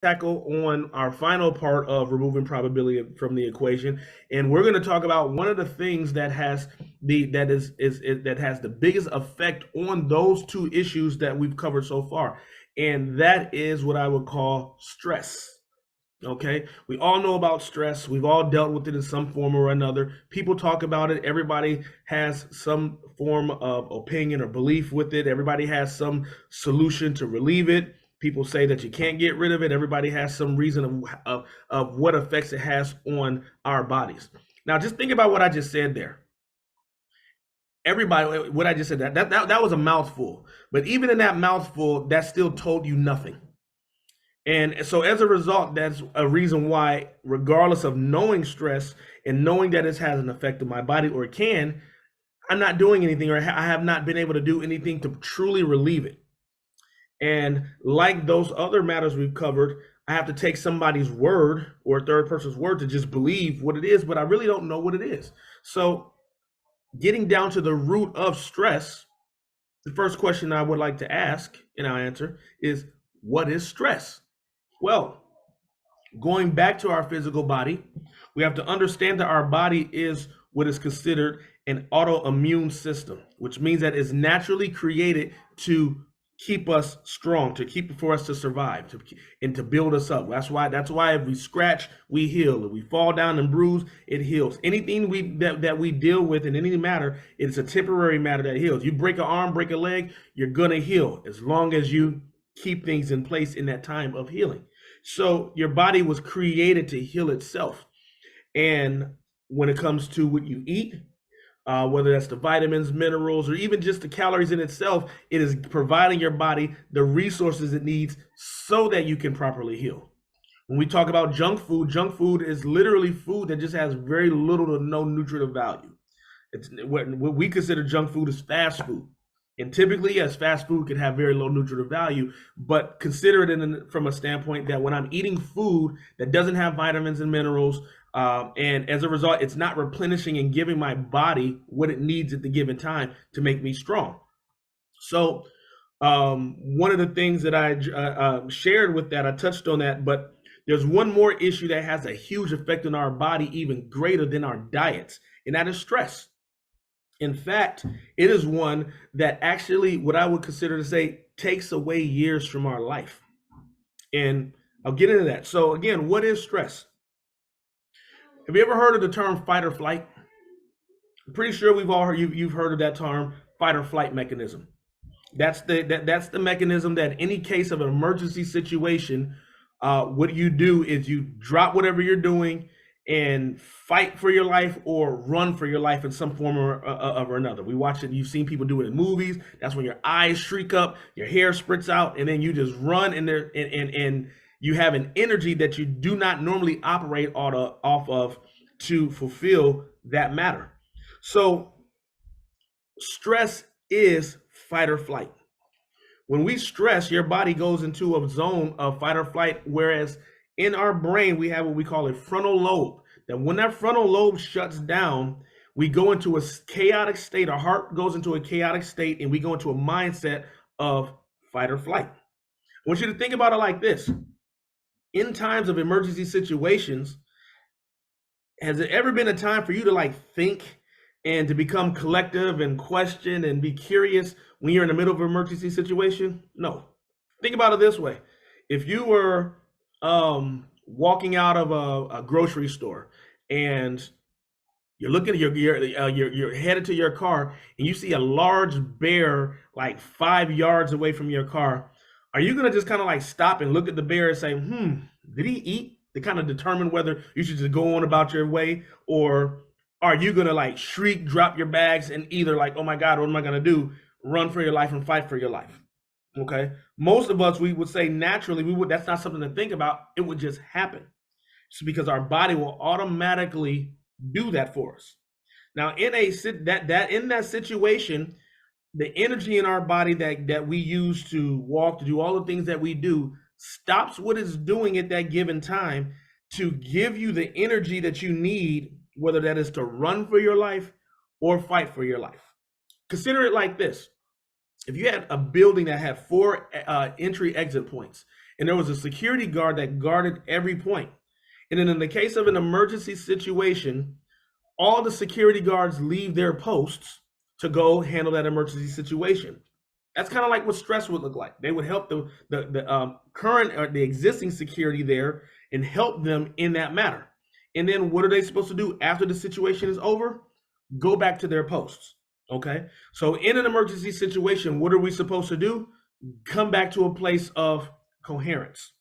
tackle on our final part of removing probability from the equation, and we're going to talk about one of the things that has that has the biggest effect on those two issues that we've covered so far, and that is what I would call stress. Okay, we all know about stress. We've all dealt with it in some form or another. People talk about it. Everybody has some form of opinion or belief with it. Everybody has some solution to relieve it. People say that you can't get rid of it. Everybody has some reason of what effects it has on our bodies. Now, just think about what I just said there. Everybody, what I just said, that was a mouthful. But even in that mouthful, that still told you nothing. And so as a result, that's a reason why, regardless of knowing stress and knowing that it has an effect on my body or it can, I'm not doing anything, or I have not been able to do anything to truly relieve it. And like those other matters we've covered, I have to take somebody's word or a third person's word to just believe what it is, but I really don't know what it is. So getting down to the root of stress, the first question I would like to ask and I'll answer is, what is stress? Well, going back to our physical body, we have to understand that our body is what is considered an autoimmune system, which means that it's naturally created to keep us strong, to keep for us to survive, and to build us up. That's why if we scratch, we heal. If we fall down and bruise, it heals. Anything that we deal with in any matter, it's a temporary matter that heals. You break an arm, break a leg, you're gonna heal as long as you keep things in place in that time of healing. So your body was created to heal itself. And when it comes to what you eat, whether that's the vitamins, minerals, or even just the calories in itself, it is providing your body the resources it needs so that you can properly heal. When we talk about junk food is literally food that just has very little to no nutritive value. It's what we consider junk food is fast food. And typically, yes, fast food can have very low nutritive value, but consider it from a standpoint that when I'm eating food that doesn't have vitamins and minerals, and as a result, it's not replenishing and giving my body what it needs at the given time to make me strong. So, one of the things that I shared with that, I touched on that, but there's one more issue that has a huge effect on our body, even greater than our diets, and that is stress. In fact, it is one that actually, what I would consider to say, takes away years from our life. And I'll get into that. So, again, what is stress? Have you ever heard of the term fight or flight? I'm pretty sure we've all heard you've heard of that term, fight or flight mechanism. That's the mechanism that in any case of an emergency situation, what you do is you drop whatever you're doing and fight for your life or run for your life in some form or another. We watch it. You've seen people do it in movies. That's when your eyes shriek up, your hair spritz out, and then you just run in there, and you have an energy that you do not normally operate off of to fulfill that matter. So stress is fight or flight. When we stress, your body goes into a zone of fight or flight, whereas in our brain, we have what we call a frontal lobe. That when that frontal lobe shuts down, we go into a chaotic state. Our heart goes into a chaotic state, and we go into a mindset of fight or flight. I want you to think about it like this. In times of emergency situations, has there ever been a time for you to think and to become collective and question and be curious when you're in the middle of an emergency situation? No. Think about it this way. If you were walking out of a grocery store and you're looking at you're headed to your car and you see a large bear like 5 yards away from your car, are you gonna just kind of stop and look at the bear and say, did he eat? To kind of determine whether you should just go on about your way, or are you gonna shriek, drop your bags, and either oh my God, what am I gonna do? Run for your life and fight for your life. Okay. Most of us, we would say naturally, that's not something to think about. It would just happen. It's because our body will automatically do that for us. Now, in that situation, the energy in our body that we use to walk, to do all the things that we do, stops what it's doing at that given time to give you the energy that you need, whether that is to run for your life or fight for your life. Consider it like this. If you had a building that had four entry exit points, and there was a security guard that guarded every point. And then in the case of an emergency situation, all the security guards leave their posts to go handle that emergency situation. That's kind of like what stress would look like. They would help the current or the existing security there and help them in that matter. And then what are they supposed to do after the situation is over? Go back to their posts. Okay. So in an emergency situation, what are we supposed to do? Come back to a place of coherence.